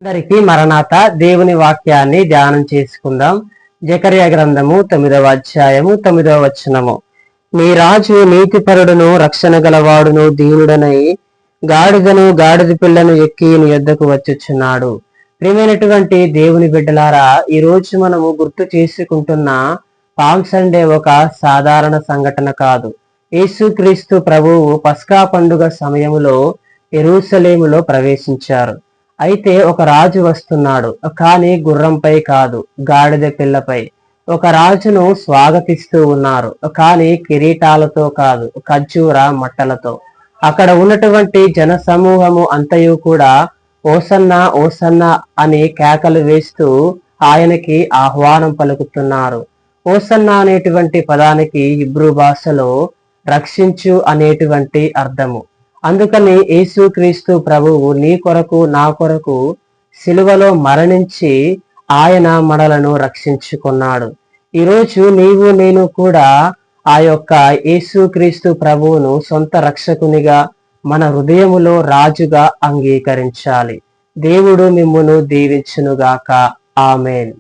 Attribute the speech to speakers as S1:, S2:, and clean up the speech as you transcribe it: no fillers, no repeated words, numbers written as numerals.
S1: అందరికీ మరణాత. దేవుని వాక్యాన్ని ధ్యానం చేసుకుందాం. జకర్యా గ్రంథము 9వ అధ్యాయము 9వ వచనము. నీ రాజు నీతిపరుడును రక్షణ గలవాడును దీనుడనై గాడిదను గాడిద పిల్లను ఎక్కి నీ యొద్దకు వచ్చుచున్నాడు. ప్రియమైనటువంటి దేవుని బిడ్డలారా, ఈ రోజు మనము గుర్తు చేసుకుంటున్న పామ్ సండే ఒక సాధారణ సంఘటన కాదు. యేసుక్రీస్తు ప్రభువు పస్కా పండుగ సమయములో యెరూషలేములో ప్రవేశించారు. అయితే ఒక రాజు వస్తున్నాడు, కానీ గుర్రంపై కాదు, గాడిద పిల్లపై. ఒక రాజును స్వాగతిస్తూ ఉన్నారు, కానీ కిరీటాలతో కాదు, ఖర్జూర మట్టలతో. అక్కడ ఉన్నటువంటి జన సమూహము అంతయు కూడా ఓసన్నా ఓసన్నా అని కేకలు వేస్తూ ఆయనకి ఆహ్వానం పలుకుతున్నారు. ఓసన్నా అనేటువంటి పదానికి హిబ్రూ భాషలో రక్షించు అనేటువంటి అర్థము. అందుకని యేసుక్రీస్తు ప్రభువు నీ కొరకు నా కొరకు సిలువలో మరణించి ఆయన మనలను రక్షించుకున్నాడు. ఈరోజు నీవు నేను కూడా ఆ యొక్క యేసుక్రీస్తు ప్రభువును సొంత రక్షకునిగా మన హృదయములో రాజుగా అంగీకరించాలి. దేవుడు మిమ్మును దీవించునుగాక. ఆమేన్.